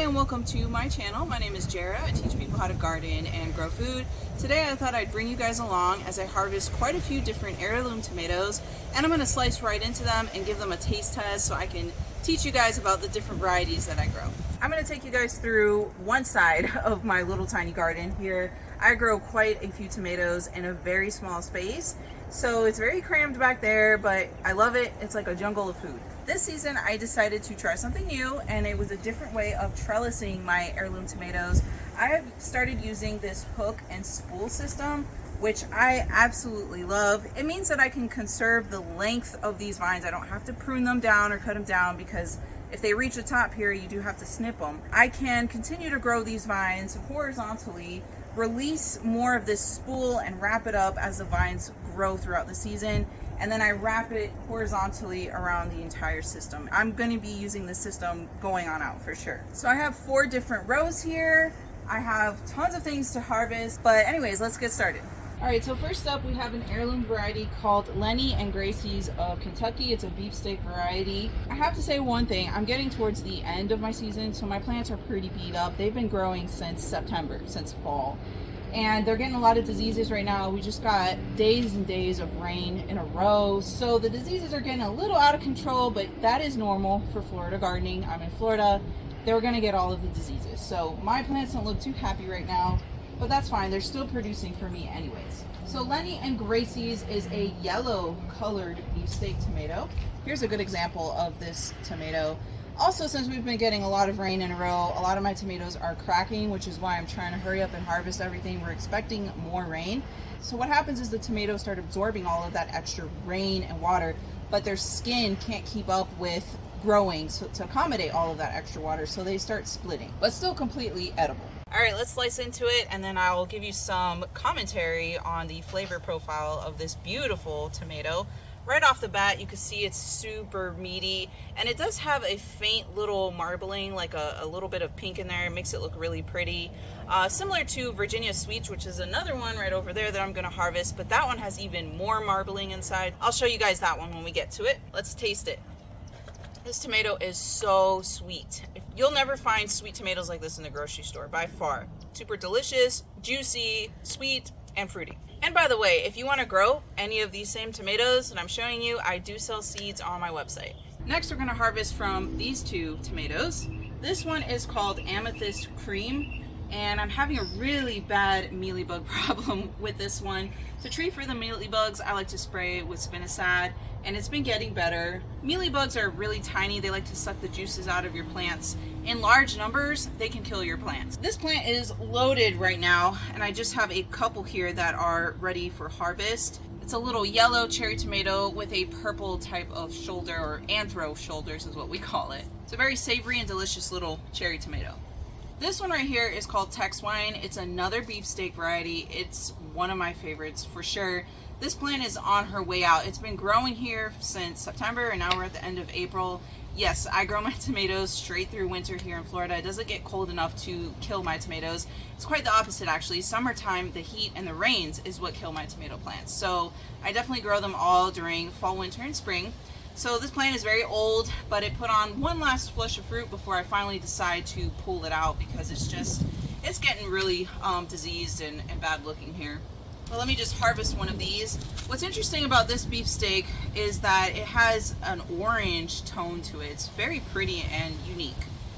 and welcome to my channel. My name is Jara. I teach people how to garden and grow food. Today I thought I'd bring you guys along as I harvest quite a few different heirloom tomatoes, and I'm going to slice right into them and give them a taste test so I can teach you guys about the different varieties that I grow. I'm going to take you guys through one side of my little tiny garden here. I grow quite a few tomatoes in a very small space, so it's very crammed back there, but I love it. It's like a jungle of food. This season I decided to try something new, and it was a different way of trellising my heirloom tomatoes. I have started using this hook and spool system, which I absolutely love. It means that I can conserve the length of these vines. I don't have to prune them down or cut them down, because if they reach the top here, you do have to snip them. I can continue to grow these vines horizontally, release more of this spool and wrap it up as the vines grow throughout the season, and then I wrap it horizontally around the entire system. I'm going to be using this system going on out for sure. So I have 4 different rows here. I have tons of things to harvest, but anyways, let's get started. All right, so first up we have an heirloom variety called Lenny Gracies of Kentucky. It's a beefsteak variety. I have to say one thing, I'm getting towards the end of my season, so my plants are pretty beat up. They've been growing since September, since fall, and they're getting a lot of diseases right now. We just got days and days of rain in a row, so the diseases are getting a little out of control, but that is normal for Florida gardening. I'm in Florida. They're gonna get all of the diseases, so my plants don't look too happy right now, but that's fine. They're still producing for me anyways. So Lenny Gracies is a yellow colored beefsteak tomato. Here's a good example of this tomato. Also, since we've been getting a lot of rain in a row, a lot of my tomatoes are cracking, which is why I'm trying to hurry up and harvest everything. We're expecting more rain. So what happens is the tomatoes start absorbing all of that extra rain and water, but their skin can't keep up with growing to accommodate all of that extra water, so they start splitting, but still completely edible. All right, let's slice into it, and then I'll give you some commentary on the flavor profile of this beautiful tomato. Right off the bat, you can see it's super meaty, and it does have a faint little marbling, like a little bit of pink in there. It makes it look really pretty. Similar to Virginia Sweets, which is another one right over there that I'm gonna harvest, but that one has even more marbling inside. I'll show you guys that one when we get to it. Let's taste it. This tomato is so sweet. You'll never find sweet tomatoes like this in the grocery store, by far. Super delicious, juicy, sweet, and fruity. And by the way, if you want to grow any of these same tomatoes that I'm showing you, I do sell seeds on my website. Next, we're going to harvest from these 2 tomatoes. This one is called Amethyst Cream, and I'm having a really bad mealybug problem with this one. To treat for the mealybugs, I like to spray with spinosad, and it's been getting better. Mealybugs are really tiny. They like to suck the juices out of your plants. In large numbers, they can kill your plants. This plant is loaded right now, and I just have a couple here that are ready for harvest. It's a little yellow cherry tomato with a purple type of shoulder, or anthro shoulders is what we call it. It's a very savory and delicious little cherry tomato. This one right here is called Tex Wine. It's another beefsteak variety. It's one of my favorites for sure. This plant is on her way out. It's been growing here since September, and now we're at the end of April. Yes, I grow my tomatoes straight through winter here in Florida. It doesn't get cold enough to kill my tomatoes. It's quite the opposite actually. Summertime, the heat and the rains is what kill my tomato plants. So I definitely grow them all during fall, winter, and spring. So this plant is very old, but it put on one last flush of fruit before I finally decide to pull it out, because it's getting really diseased and bad looking here. Well, let me just harvest one of these. What's interesting about this beefsteak is that it has an orange tone to it. It's very pretty and unique.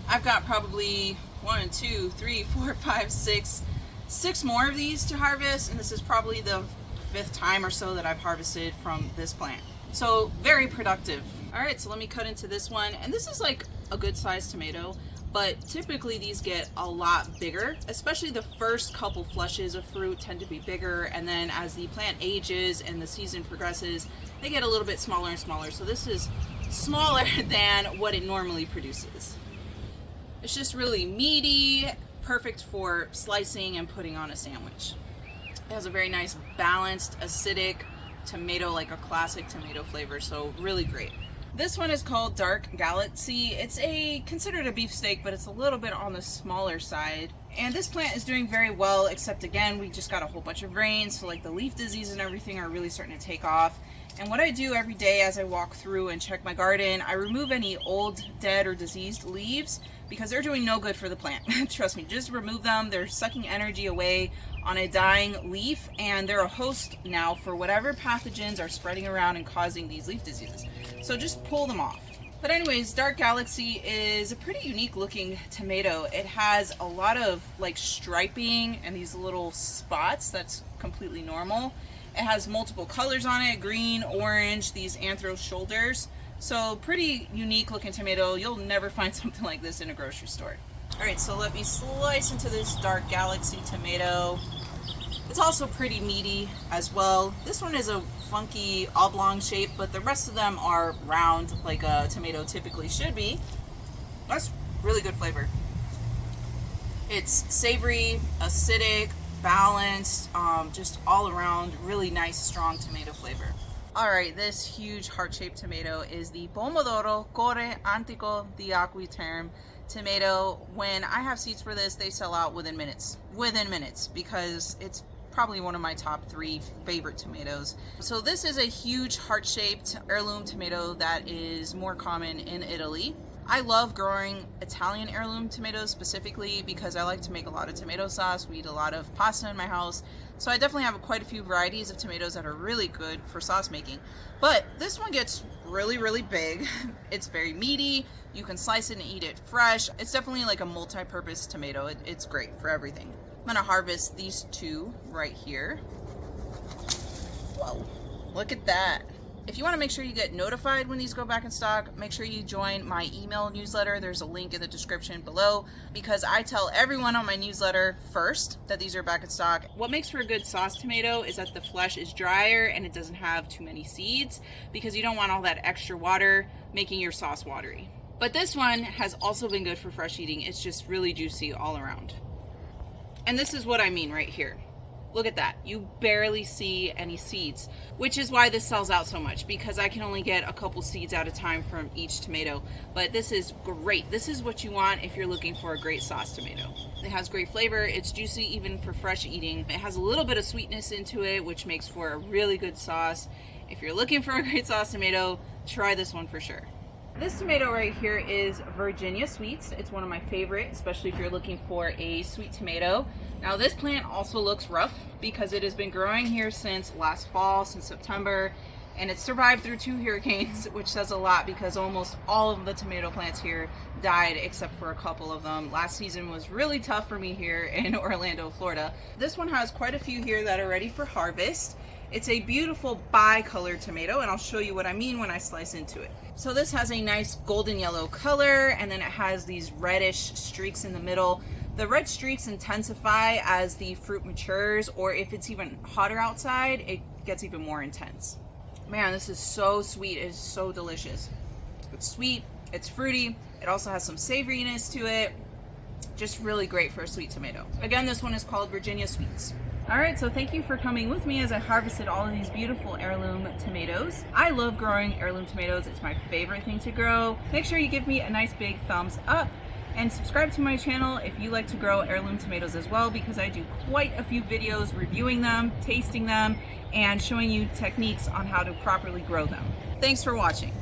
I've got probably 1, 2, 3, 4, 5, 6 more of these to harvest, and this is probably the 5th time or so that I've harvested from this plant. So very productive. All right, so let me cut into this one, and this is like a good sized tomato, but typically these get a lot bigger, especially the first couple flushes of fruit tend to be bigger, and then as the plant ages and the season progresses, they get a little bit smaller and smaller. So this is smaller than what it normally produces. It's just really meaty, perfect for slicing and putting on a sandwich. It has a very nice balanced acidic tomato, like a classic tomato flavor, so really great. This one is called Dark Galaxy. It's considered a beefsteak, but it's a little bit on the smaller side. And this plant is doing very well, except again, we just got a whole bunch of rain, so like the leaf disease and everything are really starting to take off. And what I do every day as I walk through and check my garden, I remove any old, dead, or diseased leaves because they're doing no good for the plant. Trust me, just remove them. They're sucking energy away on a dying leaf, and they're a host now for whatever pathogens are spreading around and causing these leaf diseases. So just pull them off. But anyways, Dark Galaxy is a pretty unique looking tomato. It has a lot of like striping and these little spots that's completely normal. It has multiple colors on it, green, orange, these anthro shoulders. So pretty unique looking tomato. You'll never find something like this in a grocery store. All right, so let me slice into this Dark Galaxy tomato. It's also pretty meaty as well. This one is a funky oblong shape, but the rest of them are round like a tomato typically should be. That's really good flavor. It's savory, acidic, balanced, just all around really nice strong tomato flavor. All right, this huge heart-shaped tomato is the Boomodoro Core Antico di Acquiterme tomato. When I have seeds for this, they sell out within minutes, because it's probably one of my top 3 favorite tomatoes. So this is a huge heart-shaped heirloom tomato that is more common in Italy. I love growing Italian heirloom tomatoes specifically because I like to make a lot of tomato sauce. We eat a lot of pasta in my house. So I definitely have quite a few varieties of tomatoes that are really good for sauce making. But this one gets really, really big. It's very meaty. You can slice it and eat it fresh. It's definitely like a multi-purpose tomato. It's great for everything. I'm gonna harvest these 2 right here. Whoa, look at that. If you want to make sure you get notified when these go back in stock, make sure you join my email newsletter. There's a link in the description below because I tell everyone on my newsletter first that these are back in stock. What makes for a good sauce tomato is that the flesh is drier and it doesn't have too many seeds because you don't want all that extra water making your sauce watery. But this one has also been good for fresh eating. It's just really juicy all around. And this is what I mean right here. Look at that. You barely see any seeds, which is why this sells out so much because I can only get a couple seeds at a time from each tomato. But this is great. This is what you want if you're looking for a great sauce tomato. It has great flavor. It's juicy even for fresh eating. It has a little bit of sweetness into it, which makes for a really good sauce. If you're looking for a great sauce tomato, try this one for sure. This tomato right here is Virginia Sweets. It's one of my favorite, especially if you're looking for a sweet tomato. Now this plant also looks rough because it has been growing here since last fall, since September, and it's survived through 2 hurricanes, which says a lot because almost all of the tomato plants here died except for a couple of them. Last season was really tough for me here in Orlando, Florida. This one has quite a few here that are ready for harvest. It's a beautiful bi-colored tomato, and I'll show you what I mean when I slice into it. So this has a nice golden yellow color, and then it has these reddish streaks in the middle. The red streaks intensify as the fruit matures, or if it's even hotter outside, it gets even more intense. Man, this is so sweet. It is so delicious. It's sweet, it's fruity, it also has some savoriness to it. Just really great for a sweet tomato. Again, this one is called Virginia Sweets. All right, so thank you for coming with me as I harvested all of these beautiful heirloom tomatoes. I love growing heirloom tomatoes. It's my favorite thing to grow. Make sure you give me a nice big thumbs up and subscribe to my channel if you like to grow heirloom tomatoes as well, because I do quite a few videos reviewing them, tasting them, and showing you techniques on how to properly grow them. Thanks for watching.